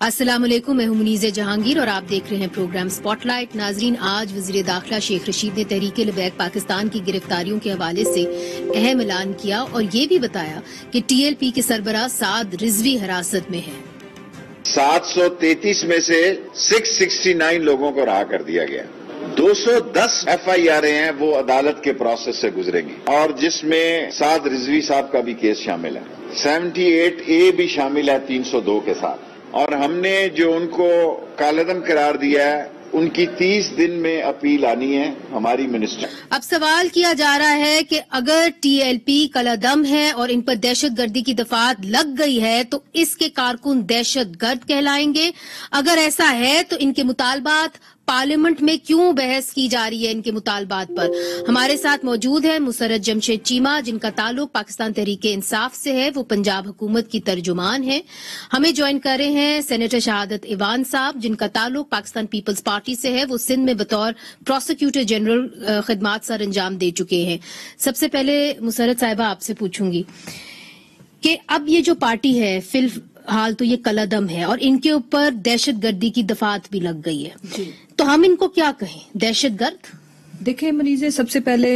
السلام علیکم، میں ہوں منیزہ جہانگیر اور آپ دیکھ رہے ہیں پروگرام سپاٹ لائٹ۔ ناظرین، آج وزیر داخلہ شیخ رشید نے تحریک لبیک پاکستان کی گرفتاریوں کے حوالے سے اہم اعلان کیا اور یہ بھی بتایا کہ ٹی ایل پی کے سربراہ سعد رضوی حراست میں ہیں۔ 733 میں سے 669 لوگوں کو رہا کر دیا گیا۔ 210 ایف آئی آر ہیں وہ عدالت کے پروسیس سے گزریں گی اور جس میں سعد رضوی صاحب کا بھی کیس شامل ہے، 78A بھی شامل ہے 302 کے ساتھ، اور ہم نے جو ان کو کالعدم قرار دیا ہے ان کی 30 دن میں اپیل آنی ہے ہماری منسٹر۔ اب سوال کیا جا رہا ہے کہ اگر ٹی ایل پی کالعدم ہے اور ان پر دہشت گردی کی دفعات لگ گئی ہے تو اس کے کارکن دہشت گرد کہلائیں گے؟ اگر ایسا ہے تو ان کے مطالبات پارلیمنٹ میں کیوں بحث کی جا رہی ہے ان کے مطالبات پر؟ ہمارے ساتھ موجود ہے مسرت جمشید چیمہ، جن کا تعلق پاکستان تحریک انصاف سے ہے، وہ پنجاب حکومت کی ترجمان ہیں۔ ہمیں جوائن کر رہے ہیں سینیٹر شہادت ایوان صاحب، جن کا تعلق پاکستان پیپلز پارٹی سے ہے، وہ سندھ میں بطور پروسیکیوٹر جنرل خدمات سر انجام دے چکے ہیں۔ سب سے پہلے مسرت صاحبہ آپ سے پوچھوں گی کہ اب یہ جو پارٹی ہے فی الحال تو یہ کالعدم ہے اور ان کے اوپر دہشت گردی کی دفعات بھی لگ گئی ہے، تو ہم ان کو کیا کہیں؟ دہشت گرد؟ دیکھیں منیزہ، سب سے پہلے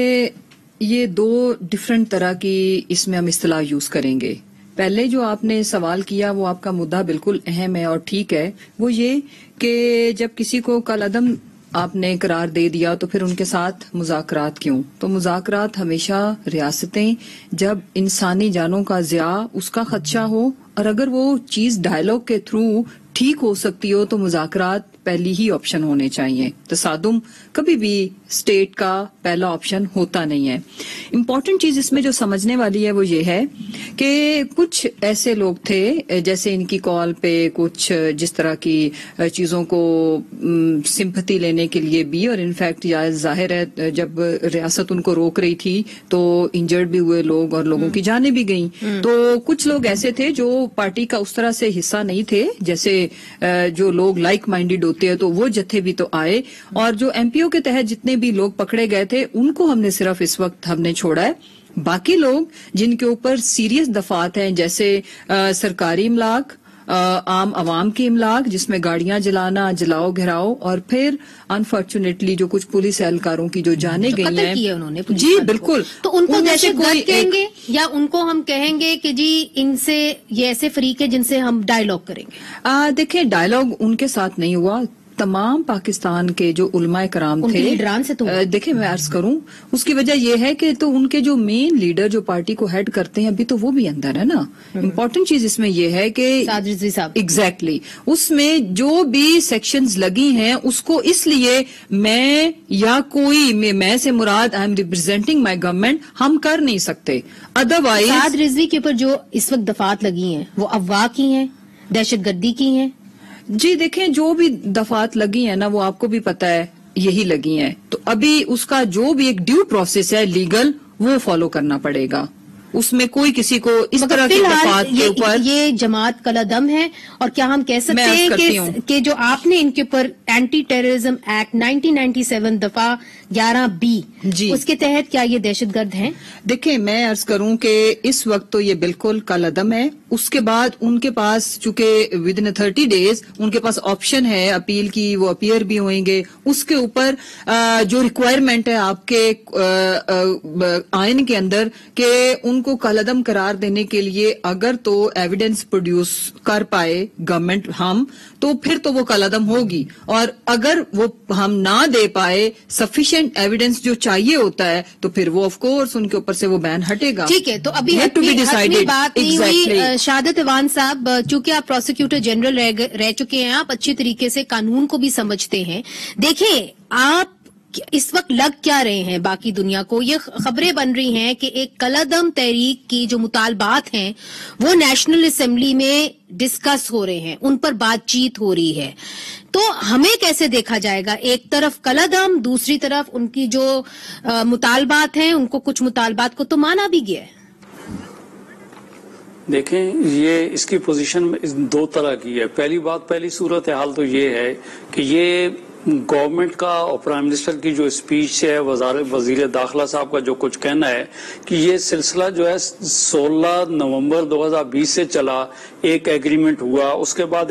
یہ دو ڈیفرنٹ طرح کی اس میں ہم اصطلاح یوز کریں گے۔ پہلے جو آپ نے سوال کیا وہ آپ کا مدعا بالکل اہم ہے اور ٹھیک ہے، وہ یہ کہ جب کسی کو کالعدم آپ نے قرار دے دیا تو پھر ان کے ساتھ مذاکرات کیوں؟ تو مذاکرات ہمیشہ ریاستیں جب انسانی جانوں کا ضیاع اس کا خدشہ ہو اور اگر وہ چیز ڈائیلاگ کے تھرو ٹھیک ہو سکتی ہو تو مذاکرات پہلی ہی آپشن ہونے چاہیے۔ تصادم کبھی بھی اسٹیٹ کا پہلا آپشن ہوتا نہیں ہے۔ امپورٹنٹ چیز اس میں جو سمجھنے والی ہے وہ یہ ہے کہ کچھ ایسے لوگ تھے جیسے ان کی کال پہ کچھ جس طرح کی چیزوں کو سمپتھی لینے کے لیے بھی، اور انفیکٹ ظاہر ہے جب ریاست ان کو روک رہی تھی تو انجرڈ بھی ہوئے لوگ اور لوگوں کی جانیں بھی گئیں، تو کچھ لوگ ایسے تھے جو پارٹی کا اس طرح سے حصہ نہیں تھے، جیسے جو لوگ لائک مائنڈیڈ ہوتے ہیں تو وہ جتھے بھی تو آئے، اور جو ایم پی او کے تحت جتنے بھی لوگ پکڑے گئے تھے ان کو ہم نے صرف اس وقت ہم نے چھوڑا ہے۔ باقی لوگ جن کے اوپر سیریس دفعات ہیں جیسے سرکاری املاک، عام عوام کی املاک جس میں گاڑیاں جلانا، جلاؤ گھراؤ، اور پھر انفارچونیٹلی جو کچھ پولیس اہلکاروں کی جو جانے گئی ہیں انہوں نے جی بالکل، تو ان کو دہشت گرد کہیں گے یا ان کو ہم کہیں گے کہ جی ان سے یہ ایسے فریق ہے جن سے ہم ڈائیلاگ کریں گے؟ دیکھیں ڈائیلاگ ان کے ساتھ نہیں ہوا، تمام پاکستان کے جو علماء کرام تھے، لیڈران سے تو دیکھیں میں عرض کروں اس کی وجہ یہ ہے کہ تو ان کے جو مین لیڈر جو پارٹی کو ہیڈ کرتے ہیں ابھی تو وہ بھی اندر ہے نا۔ امپورٹنٹ چیز اس میں یہ ہے کہ سعد رضوی صاحب ایگزیکٹلی اس میں جو بھی سیکشنز لگی ہیں اس کو اس لیے میں یا کوئی میں سے مراد I am representing my government ہم کر نہیں سکتے، ادروائز سعد رضوی کے اوپر جو اس وقت دفعات لگی ہیں وہ افواہ کی ہیں، دہشت گردی کی ہیں؟ جی دیکھیں جو بھی دفعات لگی ہیں نا وہ آپ کو بھی پتا ہے یہی لگی ہیں، تو ابھی اس کا جو بھی ایک ڈیو پروسیس ہے لیگل وہ فالو کرنا پڑے گا، اس میں کوئی کسی کو اس طرح کی دفعات کے اوپر یہ جماعت کالعدم ہے، اور کیا ہم کہہ سکتے ہیں کہ جو آپ نے ان کے اوپر اینٹی ٹیررزم ایکٹ 1997 دفعہ 11B جی اس کے تحت کیا یہ دہشت گرد ہیں؟ دیکھیں میں عرض کروں کہ اس وقت تو یہ بالکل کالعدم ہے، اس کے بعد ان کے پاس چونکہ ودن 30 days ان کے پاس آپشن ہے اپیل کی، وہ اپیئر بھی ہوئیں گے، اس کے اوپر جو ریکوائرمنٹ ہے آپ کے آئین کے اندر کہ ان کو کالعدم قرار دینے کے لیے اگر تو ایویڈنس پروڈیوس کر پائے گورنمنٹ ہم تو پھر تو وہ کالعدم ہوگی، اور اگر وہ ہم نہ دے پائے سفیشینٹ ایویڈنس جو چاہیے ہوتا ہے تو پھر وہ آف کورس ان کے اوپر سے وہ بین ہٹے گا۔ ٹھیک ہے، تو ابھی حتمی بات نہیں ہوئی۔ شہادت ایوان صاحب، چونکہ آپ پروسیکیوٹر جنرل رہ چکے ہیں، آپ اچھی طریقے سے قانون کو بھی سمجھتے ہیں، دیکھیں آپ اس وقت لگ کیا رہے ہیں باقی دنیا کو؟ یہ خبریں بن رہی ہیں کہ ایک کالعدم تحریک کی جو مطالبات ہیں وہ نیشنل اسمبلی میں ڈسکس ہو رہے ہیں، ان پر بات چیت ہو رہی ہے، تو ہمیں کیسے دیکھا جائے گا؟ ایک طرف کالعدم، دوسری طرف ان کی جو مطالبات ہیں ان کو کچھ مطالبات کو تو مانا بھی گیا ہے۔ دیکھیں یہ اس کی پوزیشن دو طرح کی ہے۔ پہلی بات، پہلی صورتحال تو یہ ہے کہ یہ گورنمنٹ کا اور پرائم منسٹر کی جو اسپیچ ہے، وزیر داخلہ صاحب کا جو کچھ کہنا ہے کہ یہ سلسلہ جو ہے 16 نومبر 2020 سے چلا، ایک ایگریمنٹ ہوا، اس کے بعد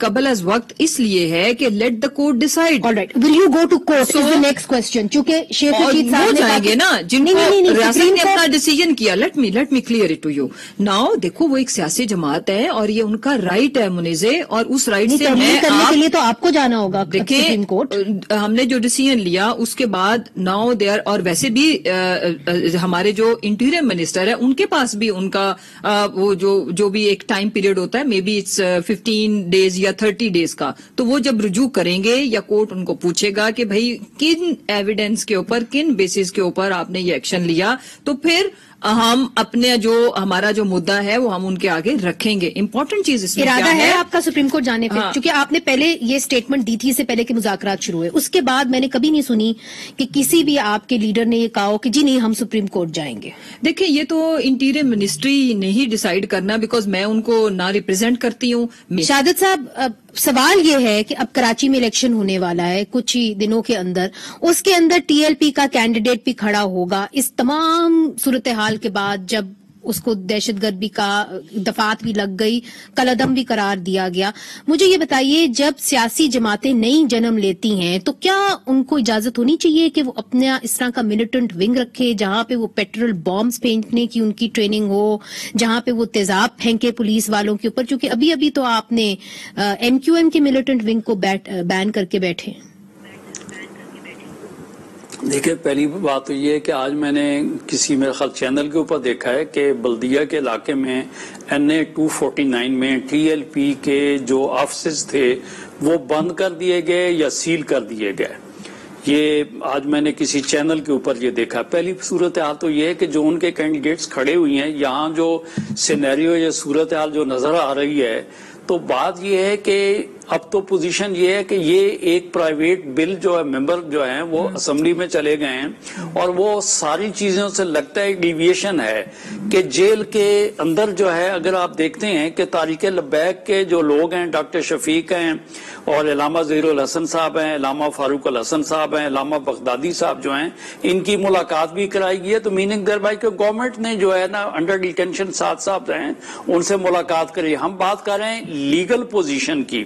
قبل از وقت اس لیے ہے کہ let the court decide. Alright, will you go to court is the next question. چونکہ شیخ رشید صاحب نے جائیں گے نا جن کو ریاست نے اپنا ڈیسیجن کیا. Let me clear it to you now. دیکھو وہ ایک سیاسی جماعت ہے اور یہ ان کا رائٹ ہے منیزے, اور اس رائٹ سے کرنے کے لیے تو آپ کو جانا ہوگا سپریم کورٹ. ہم نے جو ڈیسیجن لیا اس کے بعد ناؤ دے آر, اور ویسے بھی ہمارے جو انٹیریئر منسٹر ہے ان کے پاس بھی ان کا وہ جو بھی ایک ٹائم پیریڈ ہوتا ہے, مے بی اٹس 15 days یا 30 days کا, تو وہ جب رجوع کریں گے یا کورٹ ان کو پوچھے گا کہ بھائی کن ایویڈنس کے اوپر, کن بیسس کے اوپر آپ نے یہ ایکشن لیا, تو پھر ہم اپنے جو ہمارا جو مدعا ہے وہ ہم ان کے آگے رکھیں گے. امپورٹنٹ چیز اس میں ارادہ ہے آپ کا سپریم کورٹ جانے پہ, کیونکہ آپ نے پہلے یہ سٹیٹمنٹ دی تھی اس سے پہلے کہ مذاکرات شروع ہوئے, اس کے بعد میں نے کبھی نہیں سنی کہ کسی بھی آپ کے لیڈر نے یہ کہا ہو کہ جی نہیں ہم سپریم کورٹ جائیں گے. دیکھیں یہ تو انٹیریئر منسٹری نے ہی ڈیسائیڈ کرنا, بیکاز میں ان کو نہ ریپرزینٹ کرتی ہوں. شہادت صاحب سوال یہ ہے کہ اب کراچی میں الیکشن ہونے والا ہے کچھ ہی دنوں کے اندر, اس کے اندر ٹی ایل پی کا کینڈیڈیٹ بھی کھڑا ہوگا. اس تمام صورتحال کے بعد جب اس کو دہشت گردی کا دفعات بھی لگ گئی, کالعدم بھی قرار دیا گیا, مجھے یہ بتائیے جب سیاسی جماعتیں نئی جنم لیتی ہیں تو کیا ان کو اجازت ہونی چاہیے کہ وہ اپنا اس طرح کا ملیٹنٹ ونگ رکھے جہاں پہ وہ پیٹرول بامز پھینکنے کی ان کی ٹریننگ ہو, جہاں پہ وہ تیزاب پھینکے پولیس والوں کے اوپر, کیونکہ ابھی تو آپ نے ایم کیو ایم کے ملیٹنٹ ونگ کو بین کر کے بیٹھے. دیکھیں پہلی بات تو یہ ہے کہ آج میں نے کسی میرے خیال چینل کے اوپر دیکھا ہے کہ بلدیہ کے علاقے میں NA 249 میں ٹی ایل پی کے جو آفسز تھے وہ بند کر دیے گئے یا سیل کر دیے گئے. یہ آج میں نے کسی چینل کے اوپر یہ دیکھا. پہلی صورتحال تو یہ ہے کہ جو ان کے کینڈیڈیٹس کھڑے ہوئی ہیں, یہاں جو سینیریو یا صورتحال جو نظر آ رہی ہے, تو بات یہ ہے کہ اب تو پوزیشن یہ ہے کہ یہ ایک پرائیویٹ بل جو ہے ممبر جو ہیں وہ اسمبلی میں چلے گئے ہیں, اور وہ ساری چیزوں سے لگتا ہے ڈیویشن ہے کہ جیل کے اندر جو ہے اگر آپ دیکھتے ہیں کہ تحریک لبیک کے جو لوگ ہیں, ڈاکٹر شفیق ہیں اور علامہ ظہیر الحسن صاحب ہیں, علامہ فاروق الحسن صاحب ہیں, علامہ بغدادی صاحب جو ہیں, ان کی ملاقات بھی کرائی گئی ہے. تو میننگ در بھائی کہ گورنمنٹ نے جو ہے نا انڈر ڈیٹینشن ساتھ صاحب ہیں ان سے ملاقات کری. ہم بات کر رہے ہیں لیگل پوزیشن کی,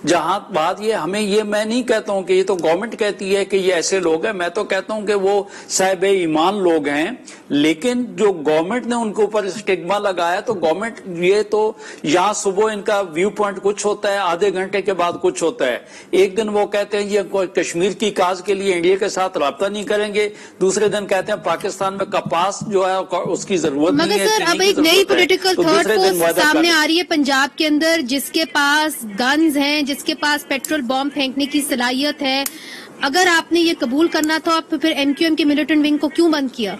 جہاں بات یہ ہمیں یہ میں نہیں کہتا ہوں کہ یہ تو گورنمنٹ کہتی ہے کہ یہ ایسے لوگ ہیں, میں تو کہتا ہوں کہ وہ صاحب ایمان لوگ ہیں, لیکن جو گورنمنٹ نے ان کے اوپر اسٹگما لگایا, تو گورنمنٹ یہ تو یہاں صبح ان کا ویو پوائنٹ کچھ ہوتا ہے, آدھے گھنٹے کے بعد کچھ ہوتا ہے. ایک دن وہ کہتے ہیں یہ کشمیر کی کاز کے لیے انڈیا کے ساتھ رابطہ نہیں کریں گے, دوسرے دن کہتے ہیں پاکستان میں کپاس جو ہے اس کی ضرورت نہیں ہے. مگر سر اب ایک نئی پولیٹیکل تھرڈ فورس سامنے آ رہی ہے پنجاب کے اندر, جس کے پاس گنز ہیں, جس کے پاس پیٹرول بام پھینکنے کی صلاحیت ہے. اگر آپ نے یہ قبول کرنا تھا آپ پھر ایم کیو ایم کے ملیٹنٹ ونگ کو کیوں بند کیا؟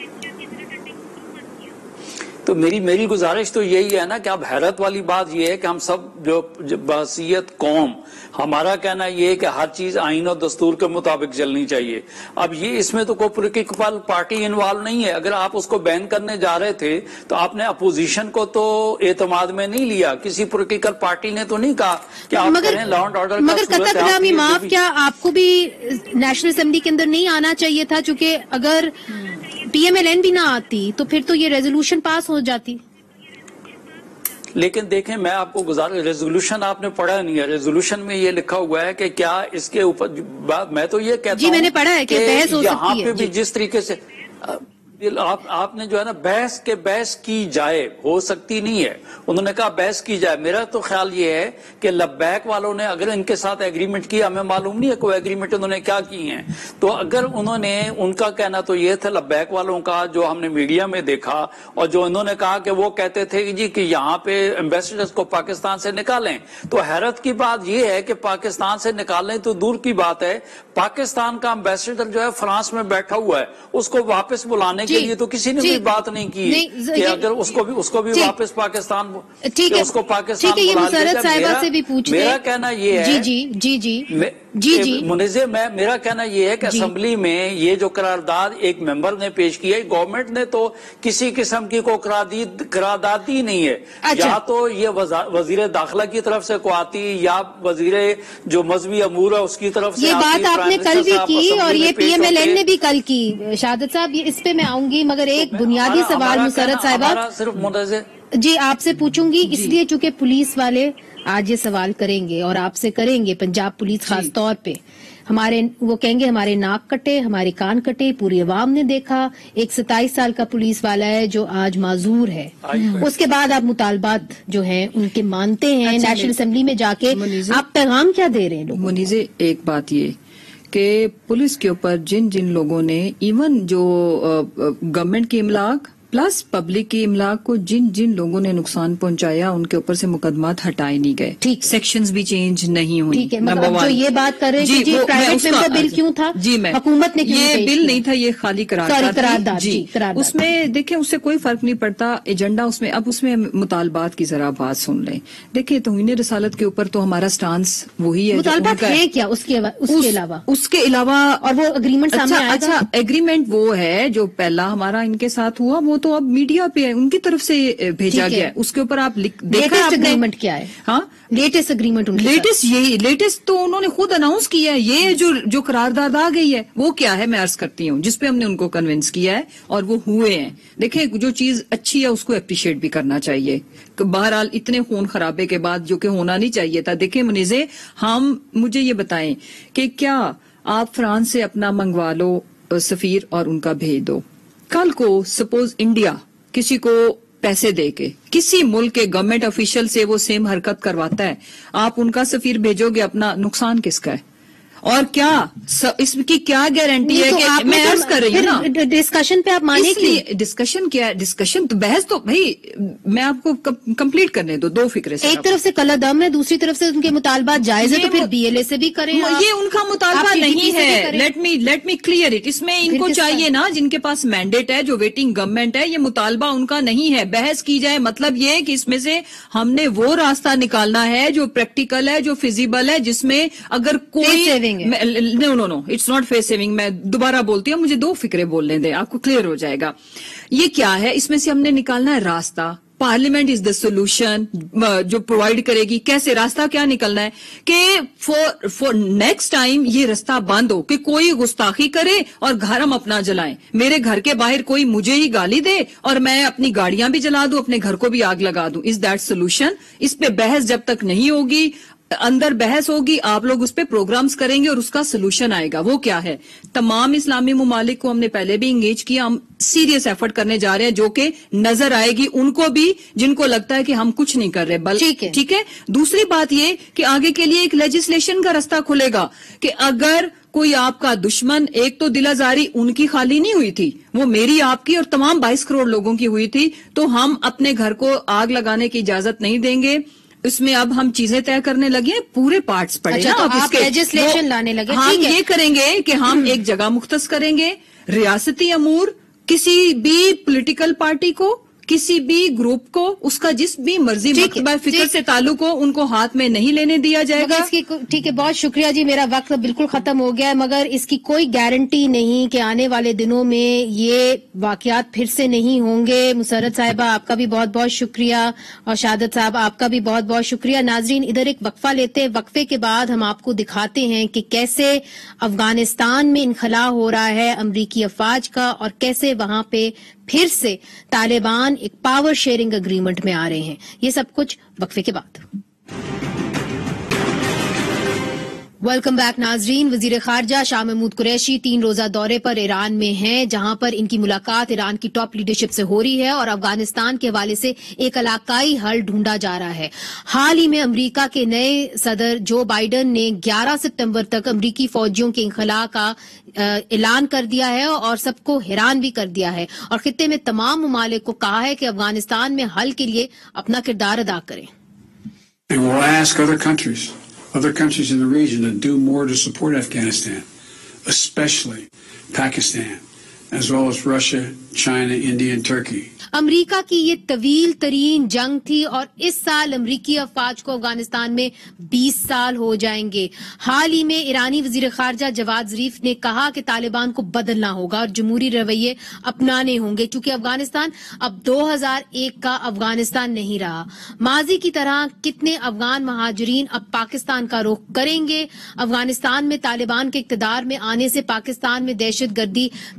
تو میری گزارش تو یہی ہے نا کہ اب حیرت والی بات یہ ہے کہ ہم سب جو بحثیت قوم, ہمارا کہنا یہ ہے کہ ہر چیز آئین اور دستور کے مطابق چلنی چاہیے. اب یہ اس میں تو کوئی پولیٹیکل پارٹی انوالو نہیں ہے. اگر آپ اس کو بین کرنے جا رہے تھے تو آپ نے اپوزیشن کو تو اعتماد میں نہیں لیا, کسی پولیٹیکل پارٹی نے تو نہیں کہا کہ آپ کریں لا اینڈ آرڈر. مگر قطع کلامی معاف, کیا آپ کو بھی نیشنل اسمبلی کے اندر نہیں آنا چاہیے تھا؟ چونکہ اگر پی ایم ایل این بھی نہ آتی تو پھر تو یہ ریزولوشن پاس ہو جاتی. لیکن دیکھیں میں آپ کو ریزولوشن آپ نے پڑھا نہیں ہے. ریزولوشن میں یہ لکھا ہوا ہے کہ کیا اس کے اوپر میں تو یہ کہتا ہوں میں نے پڑھا ہے کہ بحث ہو سکتی ہے. یہاں پہ بھی جس طریقے سے آپ نے جو ہے نا بحث کی جائے, ہو سکتی نہیں ہے, انہوں نے کہا بحث کی جائے. میرا تو خیال یہ ہے کہ لبیک والوں نے اگر ان کے ساتھ ایگریمنٹ کیا, ہمیں معلوم نہیں ہے کوئی ایگریمنٹ انہوں نے کیا کی ہیں, تو اگر انہوں نے, ان کا کہنا تو یہ تھا لبیک والوں کا جو ہم نے میڈیا میں دیکھا, اور جو انہوں نے کہا کہ وہ کہتے تھے کہ جی کہ یہاں پہ ایمبیسڈرز کو پاکستان سے نکالیں. تو حیرت کی بات یہ ہے کہ پاکستان سے نکالیں تو دور کی بات ہے, پاکستان کا ایمبیسڈر جو ہے فرانس میں بیٹھا ہوا ہے, اس کو واپس بلانے کے لیے تو کسی نے بھی بات نہیں کی کہ اگر اس کو بھی واپس پاکستان, اس کو پاکستان بلا لیا. میرا کہنا یہ ہے منیزے, میرا کہنا یہ ہے کہ اسمبلی میں یہ جو قرارداد ایک ممبر نے پیش کی ہے, گورنمنٹ نے تو کسی قسم کی کوئی قرارداد دی نہیں ہے. یا تو یہ وزیر داخلہ کی طرف سے کو آتی, یا وزیر جو مذہبی امور ہے اس کی طرف سے. یہ بات آپ نے کل بھی کی اور یہ پی ایم ایل این نے بھی کل کی. شہادت صاحب اس پہ میں آؤں گی, مگر ایک بنیادی سوال مسرت صاحبہ, صرف جی آپ سے پوچھوں گی اس لیے چونکہ پولیس والے آج یہ سوال کریں گے اور آپ سے کریں گے، پنجاب پولیس خاص طور پہ، وہ کہیں گے ہمارے ناک کٹے، ہمارے کان کٹے، پوری عوام نے دیکھا، ایک 27 سال کا پولیس والا ہے جو آج معذور ہے، اس کے بعد آپ مطالبات جو ہیں ان کے مانتے ہیں، نیشنل اسمبلی میں جا کے آپ پیغام کیا دے رہے ہیں لوگوں کو؟ منیزے ایک بات یہ کہ پولیس کے اوپر جن جن لوگوں نے ایون جو گورنمنٹ کے املاک پلس پبلک کی املاک کو جن جن لوگوں نے نقصان پہنچایا ان کے اوپر سے مقدمات ہٹائے نہیں گئے، ٹھیک، سیکشنز بھی چینج نہیں ہوئی، ٹھیک ہے، مطلب جو یہ بات کر رہے ہیں کہ جی پرائیویٹ ممبر بل کیوں تھا، جی میں حکومت نے کیوں یہ بل نہیں تھا، یہ خالی قرارداد جی اس میں دیکھیں اس سے کوئی فرق نہیں پڑتا ایجنڈا اس میں. اب اس میں مطالبات کی ذرا بات سن لیں. دیکھیں توہین رسالت کے اوپر تو ہمارا سٹانس وہی ہے. مطالبات ہیں کیا اس کے علاوہ؟ اس کے علاوہ اور وہ اگریمنٹ سامنے آئے گا؟ اچھا ایگریمنٹ وہ ہے جو پہلا ہمارا ان کے ساتھ ہوا، وہ تو اب میڈیا پہ ان کی طرف سے بھیجا گیا ہے، اس کے اوپر آپ دیکھا اگریمنٹ کیا ہے؟ ہاں لیٹسٹ اگریمنٹ یہی لیٹسٹ تو انہوں نے خود اناؤنس کیا ہے. یہ جو قرارداد آ گئی ہے وہ کیا ہے میں عرض کرتی ہوں، جس پہ ہم نے ان کو کنونس کیا ہے اور وہ ہوئے ہیں. دیکھیں جو چیز اچھی ہے اس کو اپریشیٹ بھی کرنا چاہیے. بہرحال اتنے خون خرابے کے بعد جو کہ ہونا نہیں چاہیے تھا. دیکھیں منیزے مجھے یہ بتائیں کہ کیا آپ فرانس سے اپنا منگوا لو سفیر اور ان کا بھیج دو، کل کو سپوز انڈیا کسی کو پیسے دے کے کسی ملک کے گورنمنٹ آفیشل سے وہ سیم حرکت کرواتا ہے، آپ ان کا سفیر بھیجو گے، اپنا نقصان کس کا ہے؟ اور کیا اس کی کیا گارنٹی ہے کہ میں عرض کر رہی ہوں نا ڈسکشن پہ آپ مانے کہ ڈسکشن کیا ہے؟ ڈسکشن تو بحث تو بھائی میں آپ کو کمپلیٹ کرنے دو فکرے سے. ایک طرف سے کلا دم ہے، دوسری طرف سے ان کے مطالبات جائز ہے، تو پھر بی ایل اے سے بھی کریں. یہ ان کا مطالبہ نہیں ہے. Let me clear it. اس میں ان کو چاہیے نا جن کے پاس مینڈیٹ ہے، جو ویٹنگ گورنمنٹ ہے، یہ مطالبہ ان کا نہیں ہے. بحث کی جائے مطلب یہ کہ اس میں سے ہم نے وہ راستہ نکالنا ہے جو پریکٹیکل ہے، جو فیزیبل ہے، جس میں اگر کوئی نو اٹس ناٹ فیس سیونگ. میں دوبارہ بولتی ہوں، مجھے دو فکرے بولنے دیں، آپ کو کلیئر ہو جائے گا. یہ کیا ہے؟ اس میں سے ہم نے نکالنا ہے راستہ. پارلیمنٹ از دا سولوشن جو پرووائڈ کرے گی. کیسے راستہ کیا نکلنا ہے کہ فور نیکسٹ ٹائم یہ راستہ بند ہو کہ کوئی گستاخی کرے اور گھر ہم اپنا جلائیں. میرے گھر کے باہر کوئی مجھے ہی گالی دے اور میں اپنی گاڑیاں بھی جلا دوں، اپنے گھر کو بھی آگ لگا دوں. Is that solution? اس پہ بحث جب تک نہیں ہوگی، اندر بحث ہوگی، آپ لوگ اس پہ پروگرامز کریں گے اور اس کا سولوشن آئے گا. وہ کیا ہے؟ تمام اسلامی ممالک کو ہم نے پہلے بھی انگیج کیا. ہم سیریس ایفرٹ کرنے جا رہے ہیں جو کہ نظر آئے گی ان کو بھی جن کو لگتا ہے کہ ہم کچھ نہیں کر رہے. ٹھیک ہے. دوسری بات یہ کہ آگے کے لیے ایک لیجسلیشن کا راستہ کھلے گا کہ اگر کوئی آپ کا دشمن، ایک تو دل آزاری ان کی خالی نہیں ہوئی تھی، وہ میری آپ کی اور تمام 22 کروڑ لوگوں کی ہوئی تھی، تو ہم اپنے گھر کو آگ لگانے کی اجازت نہیں دیں گے. اس میں اب ہم چیزیں طے کرنے لگے ہیں، پورے پارٹس پڑے نا. آپ لیجسلیشن لانے لگے. ہم یہ کریں گے کہ ہم ایک جگہ مختص کریں گے ریاستی امور. کسی بھی پولیٹیکل پارٹی کو، کسی بھی گروپ کو، اس کا جس بھی مرضی مکتبہ فکر سے تعلق ہو، ان کو ہاتھ میں نہیں لینے دیا جائے گا. ٹھیک ہے، بہت شکریہ جی. میرا وقت بالکل ختم ہو گیا ہے، مگر اس کی کوئی گارنٹی نہیں کہ آنے والے دنوں میں یہ واقعات پھر سے نہیں ہوں گے. مسرت صاحبہ آپ کا بھی بہت بہت شکریہ، اور شہادت صاحب آپ کا بھی بہت بہت شکریہ. ناظرین ادھر ایک وقفہ لیتے ہیں، وقفے کے بعد ہم آپ کو دکھاتے ہیں کہ کیسے افغانستان میں انخلا ہو رہا ہے امریکی افواج کا، اور کیسے وہاں پہ پھر سے طالبان ایک پاور شیئرنگ اگریمنٹ میں آ رہے ہیں. یہ سب کچھ وقفے کے بعد. ویلکم بیک ناظرین. وزیر خارجہ شاہ محمود قریشی 3 روزہ دورے پر ایران میں ہیں، جہاں پر ان کی ملاقات ایران کی ٹاپ لیڈرشپ سے ہو رہی ہے اور افغانستان کے حوالے سے ایک علاقائی حل ڈھونڈا جا رہا ہے. حال ہی میں امریکہ کے نئے صدر جو بائیڈن نے 11 ستمبر تک امریکی فوجیوں کے انخلاء کا اعلان کر دیا ہے اور سب کو حیران بھی کر دیا ہے، اور خطے میں تمام ممالک کو کہا ہے کہ افغانستان میں حل کے لیے اپنا کردار ادا کریں. Other countries in the region to do more to support Afghanistan, especially Pakistan, as well as Russia, China, India, and Turkey. امریکہ کی یہ طویل ترین جنگ تھی اور اس سال امریکی افواج کو افغانستان میں 20 سال ہو جائیں گے. حال ہی میں ایرانی وزیر خارجہ جواد ظریف نے کہا کہ طالبان کو بدلنا ہوگا اور جمہوری رویے اپنانے ہوں گے، چونکہ افغانستان اب 2001 کا افغانستان نہیں رہا. ماضی کی طرح کتنے افغان مہاجرین اب پاکستان کا رخ کریں گے؟ افغانستان میں طالبان کے اقتدار میں آنے سے پاکستان میں دہشت گردی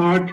8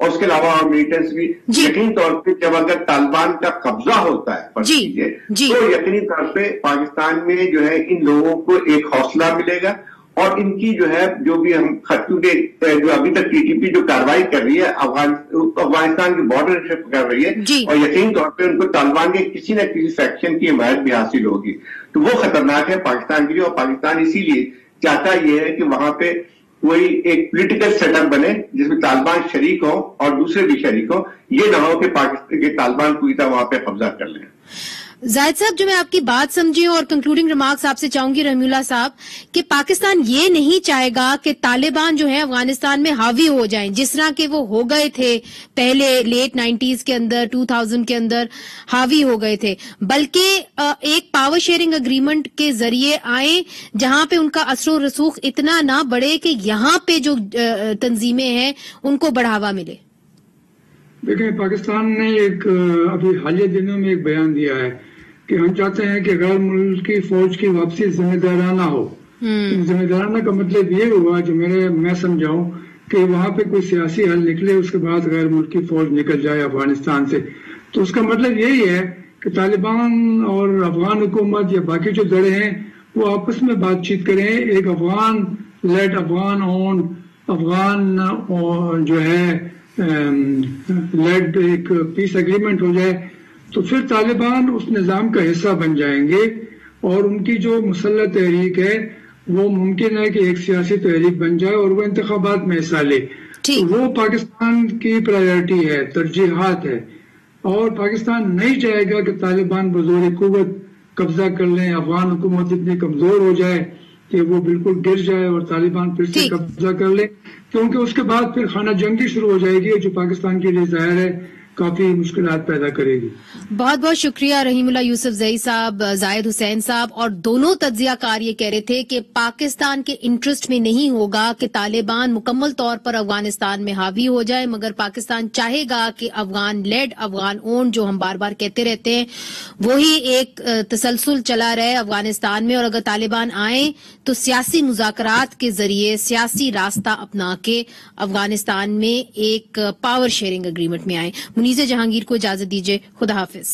اور اس کے علاوہ اور ملیٹنٹس بھی یقینی طور پہ جب اگر طالبان کا قبضہ ہوتا ہے تو یقینی طور پہ پاکستان میں جو ہے ان لوگوں کو ایک حوصلہ ملے گا، اور ان کی جو ہے جو بھی ہم کیونکہ جو ابھی تک ٹی ٹی پی جو کارروائی کر رہی ہے افغانستان کی بارڈر شپ کر رہی ہے، اور یقینی طور پہ ان کو طالبان کے کسی نہ کسی سیکشن کی حمایت بھی حاصل ہوگی، تو وہ خطرناک ہے پاکستان کے لیے. اور پاکستان اسی لیے چاہتا یہ ہے کہ وہاں پہ کوئی ایک پولیٹیکل سیٹ اپ بنے جس میں طالبان شریک ہوں اور دوسرے بھی شریک ہوں، یہ نہ ہو کہ پاکستان کے طالبان پوری طرح وہاں پہ قبضہ کر لیں. زاہد صاحب، جو میں آپ کی بات سمجھی ہوں اور کنکلوڈنگ ریمارکس آپ سے چاہوں گی رحیم اللہ صاحب، کہ پاکستان یہ نہیں چاہے گا کہ طالبان جو ہیں افغانستان میں حاوی ہو جائیں جس طرح کہ وہ ہو گئے تھے پہلے لیٹ 90s کے اندر 2000 کے اندر حاوی ہو گئے تھے، بلکہ ایک پاور شیئرنگ اگریمنٹ کے ذریعے آئیں جہاں پہ ان کا اثر و رسوخ اتنا نہ بڑھے کہ یہاں پہ جو تنظیمیں ہیں ان کو بڑھاوا ملے. دیکھیں، پاکستان نے ایک ابھی حالیہ دنوں میں ایک بیان دیا ہے کہ ہم چاہتے ہیں کہ غیر ملکی فوج کی واپسی ذمہ دارانہ ہو. ذمہ دارانہ کا مطلب یہ ہوا جو میں سمجھاؤں کہ وہاں پہ کوئی سیاسی حل نکلے، اس کے بعد غیر ملکی فوج نکل جائے افغانستان سے. تو اس کا مطلب یہی ہے کہ طالبان اور افغان حکومت یا باقی جو دھڑے ہیں وہ آپس میں بات چیت کریں، ایک افغان لیڈ افغان اون افغان جو ہے لیڈ ایک پیس ایگریمنٹ ہو جائے، تو پھر طالبان اس نظام کا حصہ بن جائیں گے، اور ان کی جو مسلح تحریک ہے وہ ممکن ہے کہ ایک سیاسی تحریک بن جائے اور وہ انتخابات میں حصہ لے. وہ پاکستان کی پرائیورٹی ہے، ترجیحات ہے، اور پاکستان نہیں چاہے گا کہ طالبان بزور قوت قبضہ کر لیں، افغان حکومت اتنی کمزور ہو جائے کہ وہ بالکل گر جائے اور طالبان پھر سے قبضہ کر لے، کیونکہ اس کے بعد پھر خانہ جنگی شروع ہو جائے گی جو پاکستان کے لیے ظاہر ہے کافی مشکلات پیدا کرے گی. بہت بہت شکریہ رحیم اللہ یوسف زئی صاحب، زاہد حسین صاحب، اور دونوں تجزیہ کار یہ کہہ رہے تھے کہ پاکستان کے انٹرسٹ میں نہیں ہوگا کہ طالبان مکمل طور پر افغانستان میں حاوی ہو جائے، مگر پاکستان چاہے گا کہ افغان لیڈ افغان اون جو ہم بار بار کہتے رہتے ہیں وہی ایک تسلسل چلا رہے افغانستان میں، اور اگر طالبان آئیں تو سیاسی مذاکرات کے ذریعے سیاسی راستہ اپنا کے افغانستان میں ایک پاور شیئرنگ اگریمنٹ میں آئیں. منیزہ جہانگیر کو اجازت دیجیے، خدا حافظ.